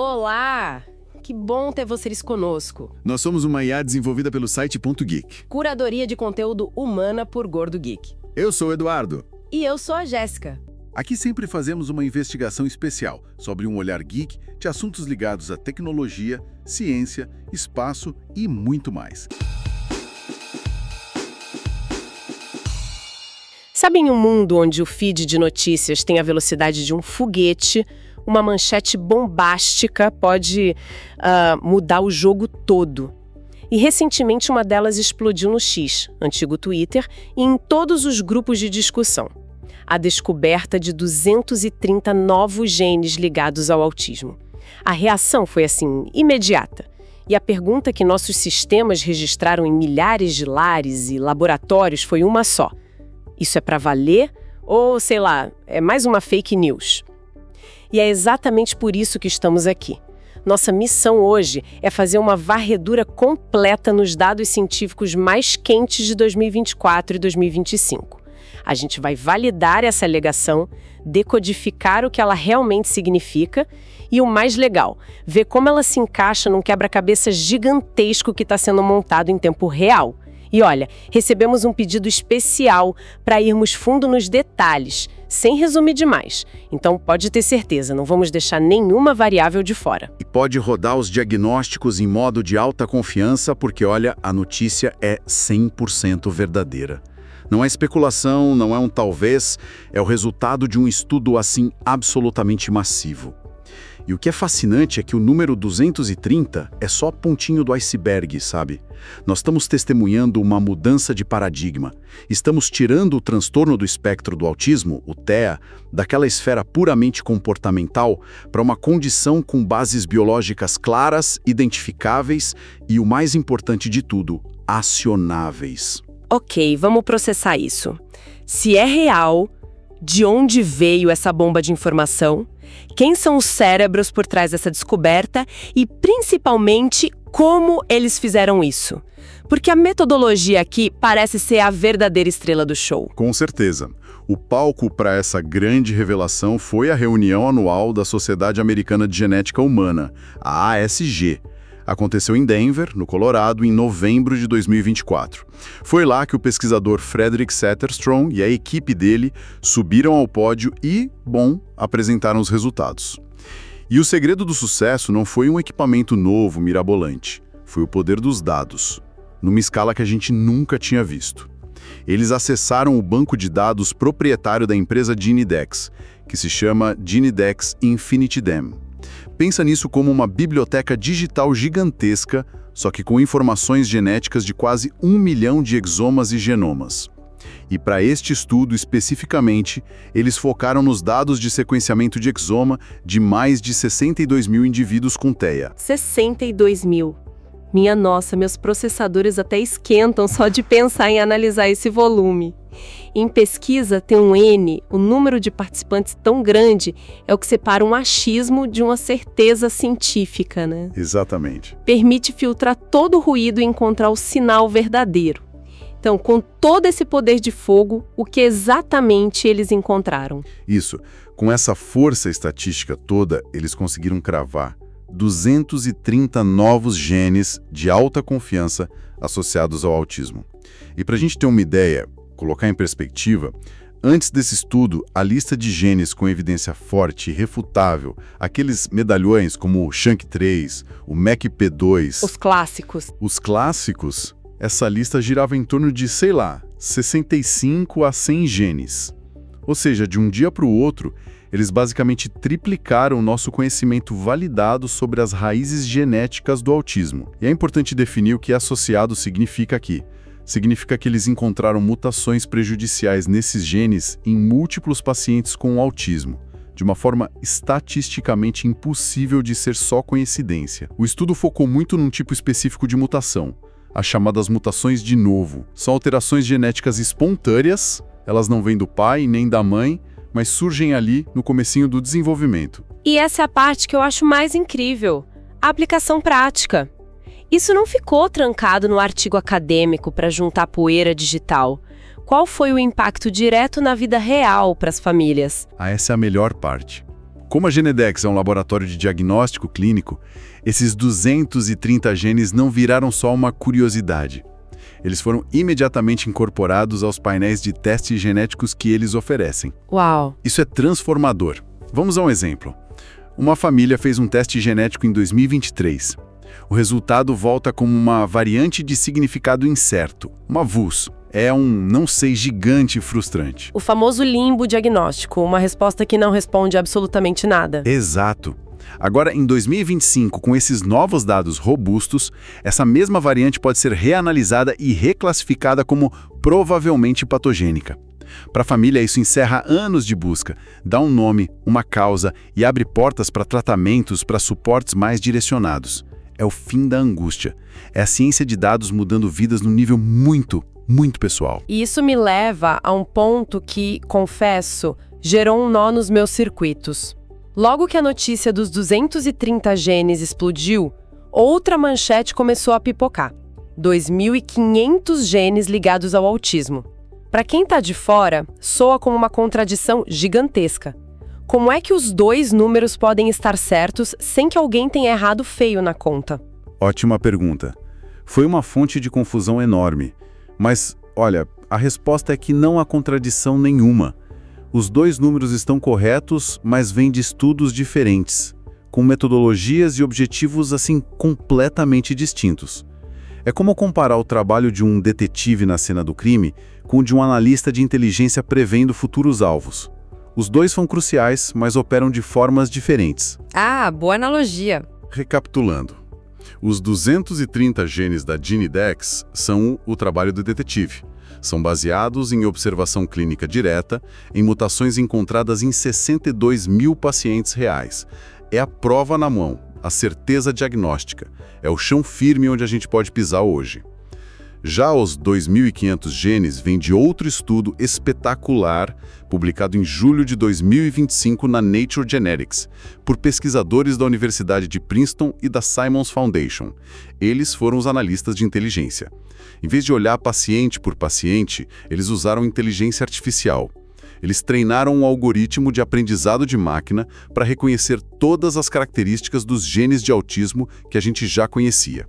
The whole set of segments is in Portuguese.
Olá! Que bom ter vocês conosco. Nós somos uma IA desenvolvida pelo site .geek. Curadoria de conteúdo humana por Gordo Geek. Eu sou o Eduardo. E eu sou a Jéssica. Aqui sempre fazemos uma investigação especial sobre um olhar geek de assuntos ligados à tecnologia, ciência, espaço e muito mais. Sabe, em um mundo onde o feed de notícias tem a velocidade de um foguete, uma manchete bombástica pode mudar o jogo todo. E recentemente uma delas explodiu no X, antigo Twitter, e em todos os grupos de discussão. A descoberta de 230 novos genes ligados ao autismo. A reação foi, assim, imediata. E a pergunta que nossos sistemas registraram em milhares de lares e laboratórios foi uma só. Isso é para valer? Ou, sei lá, é mais uma fake news? E é exatamente por isso que estamos aqui. Nossa missão hoje é fazer uma varredura completa nos dados científicos mais quentes de 2024 e 2025. A gente vai validar essa alegação, decodificar o que ela realmente significa e, o mais legal, ver como ela se encaixa num quebra-cabeça gigantesco que está sendo montado em tempo real. E olha, recebemos um pedido especial para irmos fundo nos detalhes, sem resumir demais. Então pode ter certeza, não vamos deixar nenhuma variável de fora. E pode rodar os diagnósticos em modo de alta confiança, porque olha, a notícia é 100% verdadeira. Não é especulação, não é um talvez, é o resultado de um estudo assim absolutamente massivo. E o que é fascinante é que o número 230 é só pontinho do iceberg, sabe? Nós estamos testemunhando uma mudança de paradigma. Estamos tirando o transtorno do espectro do autismo, o TEA, daquela esfera puramente comportamental para uma condição com bases biológicas claras, identificáveis e, o mais importante de tudo, acionáveis. Ok, vamos processar isso. Se é real, de onde veio essa bomba de informação? Quem são os cérebros por trás dessa descoberta e, principalmente, como eles fizeram isso? Porque a metodologia aqui parece ser a verdadeira estrela do show. Com certeza. O palco para essa grande revelação foi a reunião anual da Sociedade Americana de Genética Humana, a ASG. Aconteceu em Denver, no Colorado, em novembro de 2024. Foi lá que o pesquisador Frederick Satterstrom e a equipe dele subiram ao pódio e, apresentaram os resultados. E o segredo do sucesso não foi um equipamento novo, mirabolante. Foi o poder dos dados, numa escala que a gente nunca tinha visto. Eles acessaram o banco de dados proprietário da empresa GeneDx, que se chama GeneDx InfinityDem. Pensa nisso como uma biblioteca digital gigantesca, só que com informações genéticas de quase 1 milhão de exomas e genomas. E para este estudo especificamente, eles focaram nos dados de sequenciamento de exoma de mais de 62 mil indivíduos com TEA. 62 mil. Minha nossa, meus processadores até esquentam só de pensar em analisar esse volume. Em pesquisa, tem um N, o número de participantes tão grande é o que separa um achismo de uma certeza científica, né? Exatamente. Permite filtrar todo o ruído e encontrar o sinal verdadeiro. Então, com todo esse poder de fogo, o que exatamente eles encontraram? Isso. Com essa força estatística toda, eles conseguiram cravar 230 novos genes de alta confiança associados ao autismo. E para a gente ter uma ideia, colocar em perspectiva, antes desse estudo, a lista de genes com evidência forte e refutável, aqueles medalhões como o SHANK3, o MECP2... Os clássicos, essa lista girava em torno de, 65 a 100 genes. Ou seja, de um dia para o outro, eles basicamente triplicaram o nosso conhecimento validado sobre as raízes genéticas do autismo. E é importante definir o que associado significa aqui. Significa que eles encontraram mutações prejudiciais nesses genes em múltiplos pacientes com autismo, de uma forma estatisticamente impossível de ser só coincidência. O estudo focou muito num tipo específico de mutação, as chamadas mutações de novo. São alterações genéticas espontâneas, elas não vêm do pai nem da mãe, mas surgem ali no comecinho do desenvolvimento. E essa é a parte que eu acho mais incrível, a aplicação prática. Isso não ficou trancado no artigo acadêmico para juntar poeira digital. Qual foi o impacto direto na vida real para as famílias? Essa é a melhor parte. Como a Genedex é um laboratório de diagnóstico clínico, esses 230 genes não viraram só uma curiosidade. Eles foram imediatamente incorporados aos painéis de testes genéticos que eles oferecem. Uau! Isso é transformador. Vamos a um exemplo. Uma família fez um teste genético em 2023. O resultado volta como uma variante de significado incerto, uma VUS. É um não sei gigante e frustrante. O famoso limbo diagnóstico, uma resposta que não responde absolutamente nada. Exato. Agora, em 2025, com esses novos dados robustos, essa mesma variante pode ser reanalisada e reclassificada como provavelmente patogênica. Para a família, isso encerra anos de busca, dá um nome, uma causa e abre portas para tratamentos, para suportes mais direcionados. É o fim da angústia. É a ciência de dados mudando vidas num nível muito pessoal. E isso me leva a um ponto que, confesso, gerou um nó nos meus circuitos. Logo que a notícia dos 230 genes explodiu, outra manchete começou a pipocar. 2.500 genes ligados ao autismo. Para quem está de fora, soa como uma contradição gigantesca. Como é que os dois números podem estar certos sem que alguém tenha errado feio na conta? Ótima pergunta. Foi uma fonte de confusão enorme. Mas, olha, a resposta é que não há contradição nenhuma. Os dois números estão corretos, mas vêm de estudos diferentes, com metodologias e objetivos, assim, completamente distintos. É como comparar o trabalho de um detetive na cena do crime com o de um analista de inteligência prevendo futuros alvos. Os dois são cruciais, mas operam de formas diferentes. Ah, boa analogia. Recapitulando. Os 230 genes da Genedex são o trabalho do detetive. São baseados em observação clínica direta, em mutações encontradas em 62 mil pacientes reais. É a prova na mão, a certeza diagnóstica. É o chão firme onde a gente pode pisar hoje. Já os 2.500 genes vêm de outro estudo espetacular, publicado em julho de 2025 na Nature Genetics, por pesquisadores da Universidade de Princeton e da Simons Foundation. Eles foram os analistas de inteligência. Em vez de olhar paciente por paciente, eles usaram inteligência artificial. Eles treinaram um algoritmo de aprendizado de máquina para reconhecer todas as características dos genes de autismo que a gente já conhecia.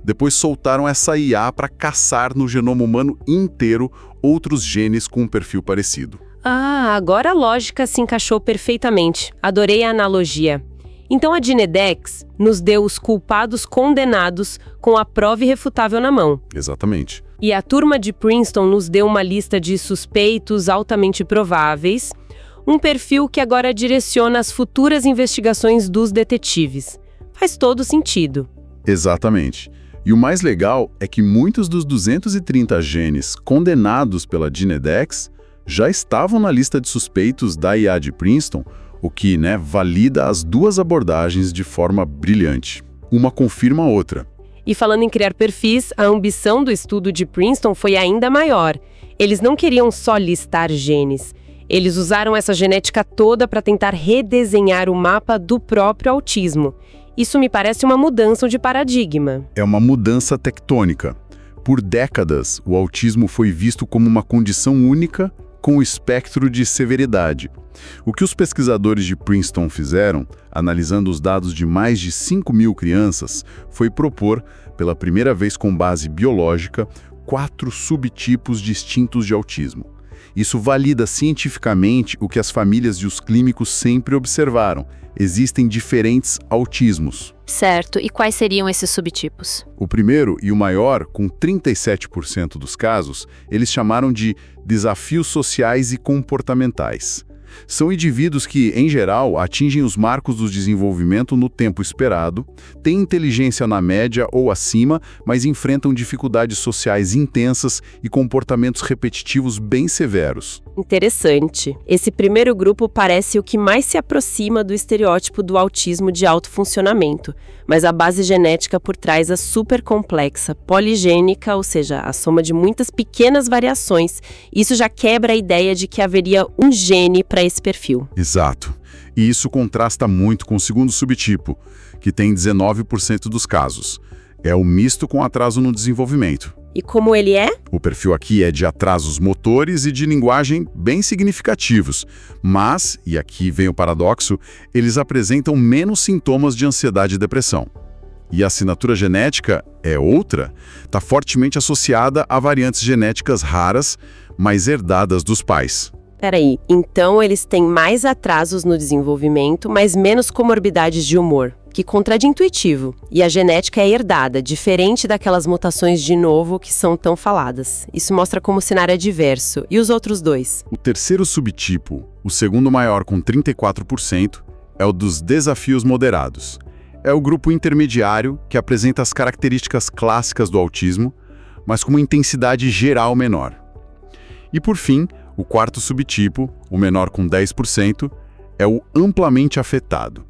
Depois soltaram essa IA para caçar no genoma humano inteiro outros genes com um perfil parecido. Ah, agora a lógica se encaixou perfeitamente. Adorei a analogia. Então a Genedex nos deu os culpados condenados com a prova irrefutável na mão. Exatamente. E a turma de Princeton nos deu uma lista de suspeitos altamente prováveis, um perfil que agora direciona as futuras investigações dos detetives. Faz todo sentido. Exatamente. E o mais legal é que muitos dos 230 genes condenados pela Genedex já estavam na lista de suspeitos da IA de Princeton, o que, valida as duas abordagens de forma brilhante. Uma confirma a outra. E falando em criar perfis, a ambição do estudo de Princeton foi ainda maior. Eles não queriam só listar genes. Eles usaram essa genética toda para tentar redesenhar o mapa do próprio autismo. Isso me parece uma mudança de paradigma. É uma mudança tectônica. Por décadas, o autismo foi visto como uma condição única com espectro de severidade. O que os pesquisadores de Princeton fizeram, analisando os dados de mais de 5.000 crianças, foi propor, pela primeira vez com base biológica, 4 subtipos distintos de autismo. Isso valida cientificamente o que as famílias e os clínicos sempre observaram. Existem diferentes autismos. Certo. E quais seriam esses subtipos? O primeiro e o maior, com 37% dos casos, eles chamaram de desafios sociais e comportamentais. São indivíduos que, em geral, atingem os marcos do desenvolvimento no tempo esperado, têm inteligência na média ou acima, mas enfrentam dificuldades sociais intensas e comportamentos repetitivos bem severos. Interessante. Esse primeiro grupo parece o que mais se aproxima do estereótipo do autismo de alto funcionamento, mas a base genética por trás é super complexa, poligênica, ou seja, a soma de muitas pequenas variações. Isso já quebra a ideia de que haveria um gene para esse perfil. Exato. E isso contrasta muito com o segundo subtipo, que tem 19% dos casos. É o misto com atraso no desenvolvimento. E como ele é? O perfil aqui é de atrasos motores e de linguagem bem significativos, mas, e aqui vem o paradoxo, eles apresentam menos sintomas de ansiedade e depressão. E a assinatura genética é outra, está fortemente associada a variantes genéticas raras, mas herdadas dos pais. Peraí, então eles têm mais atrasos no desenvolvimento, mas menos comorbidades de humor. Que contraintuitivo. E a genética é herdada, diferente daquelas mutações de novo que são tão faladas. Isso mostra como o cenário é diverso. E os outros dois? O terceiro subtipo, o segundo maior com 34%, é o dos desafios moderados. É o grupo intermediário que apresenta as características clássicas do autismo, mas com uma intensidade geral menor. E por fim, o quarto subtipo, o menor com 10%, é o amplamente afetado.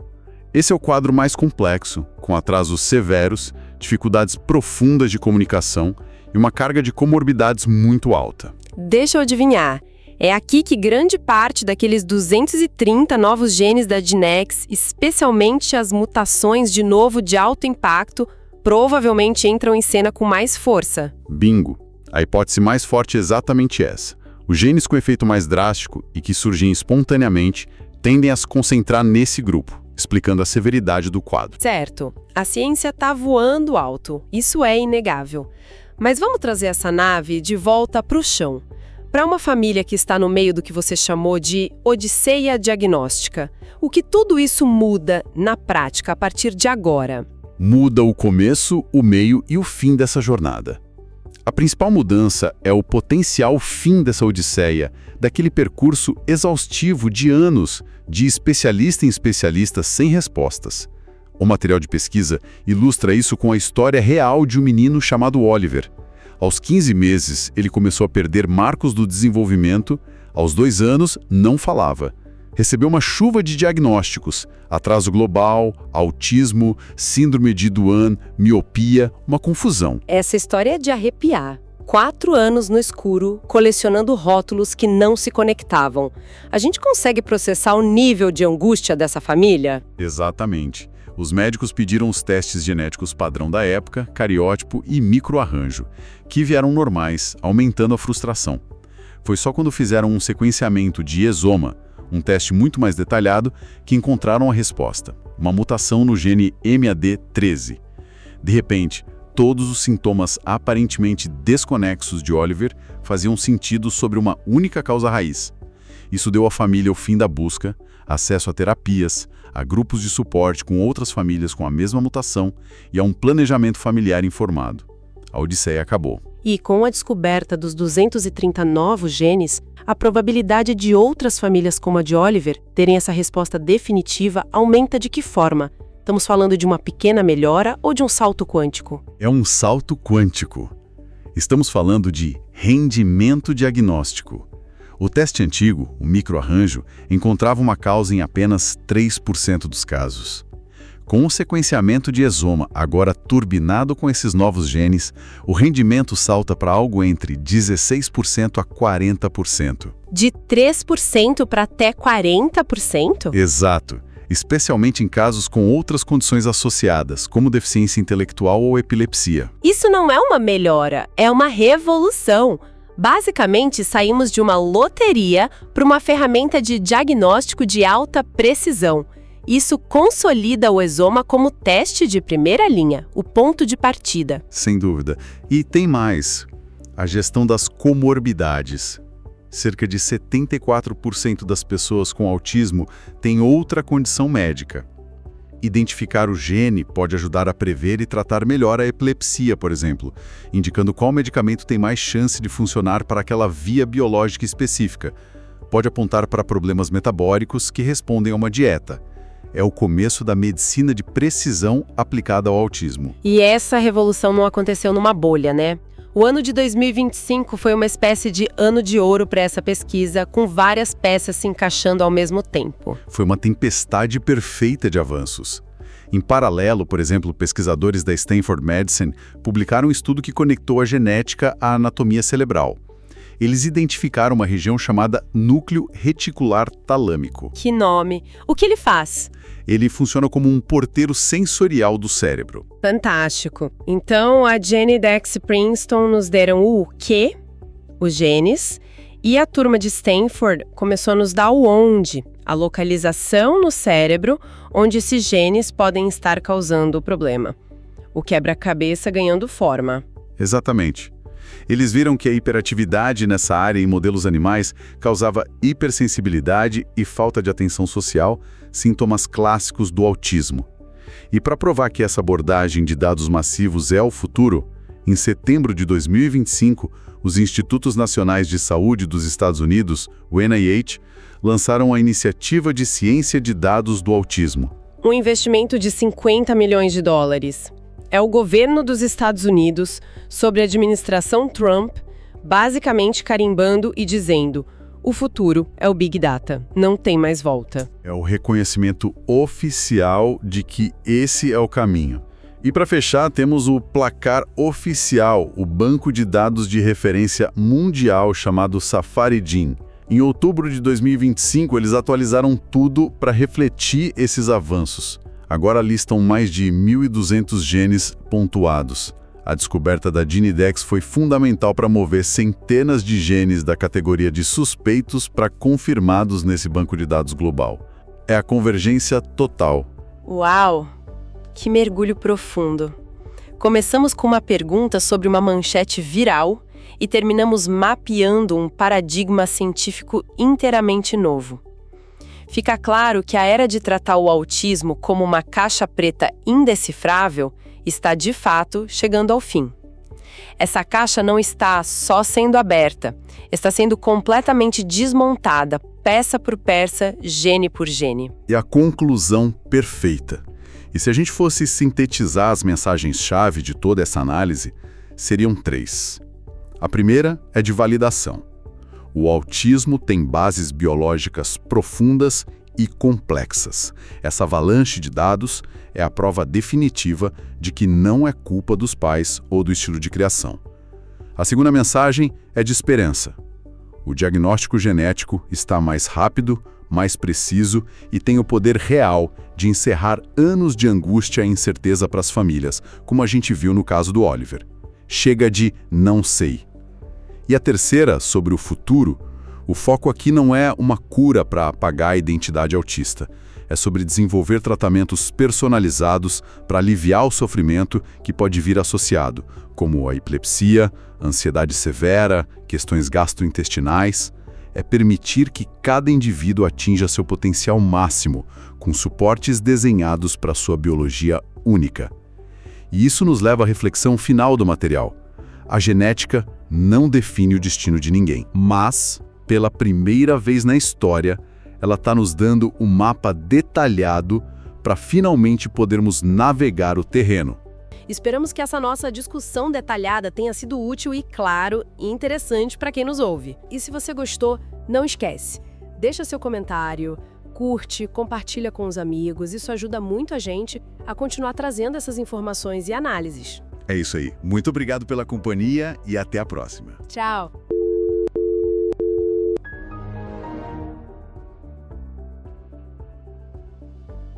Esse é o quadro mais complexo, com atrasos severos, dificuldades profundas de comunicação e uma carga de comorbidades muito alta. Deixa eu adivinhar. É aqui que grande parte daqueles 230 novos genes da Genex, especialmente as mutações de novo de alto impacto, provavelmente entram em cena com mais força. Bingo! A hipótese mais forte é exatamente essa. Os genes com efeito mais drástico e que surgem espontaneamente tendem a se concentrar nesse grupo, explicando a severidade do quadro. Certo. A ciência está voando alto. Isso é inegável. Mas vamos trazer essa nave de volta para o chão. Para uma família que está no meio do que você chamou de odisseia diagnóstica, o que tudo isso muda na prática a partir de agora? Muda o começo, o meio e o fim dessa jornada. A principal mudança é o potencial fim dessa odisseia, daquele percurso exaustivo de anos, de especialista em especialista sem respostas. O material de pesquisa ilustra isso com a história real de um menino chamado Oliver. Aos 15 meses, ele começou a perder marcos do desenvolvimento, aos 2 anos, não falava. Recebeu uma chuva de diagnósticos, atraso global, autismo, síndrome de Duane, miopia, uma confusão. Essa história é de arrepiar. 4 anos no escuro, colecionando rótulos que não se conectavam. A gente consegue processar o nível de angústia dessa família? Exatamente. Os médicos pediram os testes genéticos padrão da época, cariótipo e microarranjo, que vieram normais, aumentando a frustração. Foi só quando fizeram um sequenciamento de exoma, um teste muito mais detalhado, que encontraram a resposta, uma mutação no gene MAD13. De repente, todos os sintomas aparentemente desconexos de Oliver faziam sentido sobre uma única causa raiz. Isso deu à família o fim da busca, acesso a terapias, a grupos de suporte com outras famílias com a mesma mutação e a um planejamento familiar informado. A odisseia acabou. E com a descoberta dos 230 novos genes, a probabilidade de outras famílias como a de Oliver terem essa resposta definitiva aumenta de que forma? Estamos falando de uma pequena melhora ou de um salto quântico? É um salto quântico. Estamos falando de rendimento diagnóstico. O teste antigo, o microarranjo, encontrava uma causa em apenas 3% dos casos. Com o sequenciamento de exoma agora turbinado com esses novos genes, o rendimento salta para algo entre 16% a 40%. De 3% para até 40%? Exato, especialmente em casos com outras condições associadas, como deficiência intelectual ou epilepsia. Isso não é uma melhora, é uma revolução. Basicamente, saímos de uma loteria para uma ferramenta de diagnóstico de alta precisão. Isso consolida o exoma como teste de primeira linha, o ponto de partida. Sem dúvida. E tem mais. A gestão das comorbidades. Cerca de 74% das pessoas com autismo têm outra condição médica. Identificar o gene pode ajudar a prever e tratar melhor a epilepsia, por exemplo, indicando qual medicamento tem mais chance de funcionar para aquela via biológica específica. Pode apontar para problemas metabólicos que respondem a uma dieta. É o começo da medicina de precisão aplicada ao autismo. E essa revolução não aconteceu numa bolha, né? O ano de 2025 foi uma espécie de ano de ouro para essa pesquisa, com várias peças se encaixando ao mesmo tempo. Foi uma tempestade perfeita de avanços. Em paralelo, por exemplo, pesquisadores da Stanford Medicine publicaram um estudo que conectou a genética à anatomia cerebral. Eles identificaram uma região chamada núcleo reticular talâmico. Que nome! O que ele faz? Ele funciona como um porteiro sensorial do cérebro. Fantástico. Então, a Jenny Dex Princeton nos deram o quê? Os genes. E a turma de Stanford começou a nos dar o onde, a localização no cérebro onde esses genes podem estar causando o problema. O quebra-cabeça ganhando forma. Exatamente. Eles viram que a hiperatividade nessa área em modelos animais causava hipersensibilidade e falta de atenção social, sintomas clássicos do autismo. E para provar que essa abordagem de dados massivos é o futuro, em setembro de 2025, os Institutos Nacionais de Saúde dos Estados Unidos, o NIH, lançaram a Iniciativa de Ciência de Dados do Autismo. Um investimento de 50 milhões de dólares. É o governo dos Estados Unidos, sob a administração Trump, basicamente carimbando e dizendo: o futuro é o Big Data, não tem mais volta. É o reconhecimento oficial de que esse é o caminho. E para fechar, temos o placar oficial, o banco de dados de referência mundial chamado Safari-Gene. Em outubro de 2025, eles atualizaram tudo para refletir esses avanços. Agora listam mais de 1.200 genes pontuados. A descoberta da GeneDex foi fundamental para mover centenas de genes da categoria de suspeitos para confirmados nesse banco de dados global. É a convergência total. Uau! Que mergulho profundo. Começamos com uma pergunta sobre uma manchete viral e terminamos mapeando um paradigma científico inteiramente novo. Fica claro que a era de tratar o autismo como uma caixa preta indecifrável está, de fato, chegando ao fim. Essa caixa não está só sendo aberta, está sendo completamente desmontada, peça por peça, gene por gene. E a conclusão perfeita. E se a gente fosse sintetizar as mensagens-chave de toda essa análise, seriam 3. A primeira é de validação. O autismo tem bases biológicas profundas e complexas. Essa avalanche de dados é a prova definitiva de que não é culpa dos pais ou do estilo de criação. A segunda mensagem é de esperança. O diagnóstico genético está mais rápido, mais preciso e tem o poder real de encerrar anos de angústia e incerteza para as famílias, como a gente viu no caso do Oliver. Chega de não sei. E a terceira, sobre o futuro, o foco aqui não é uma cura para apagar a identidade autista. É sobre desenvolver tratamentos personalizados para aliviar o sofrimento que pode vir associado, como a epilepsia, ansiedade severa, questões gastrointestinais. É permitir que cada indivíduo atinja seu potencial máximo, com suportes desenhados para sua biologia única. E isso nos leva à reflexão final do material. A genética não define o destino de ninguém, mas, pela primeira vez na história, ela está nos dando um mapa detalhado para finalmente podermos navegar o terreno. Esperamos que essa nossa discussão detalhada tenha sido útil e, claro, interessante para quem nos ouve. E se você gostou, não esquece, deixa seu comentário, curte, compartilha com os amigos, isso ajuda muito a gente a continuar trazendo essas informações e análises. É isso aí. Muito obrigado pela companhia e até a próxima. Tchau!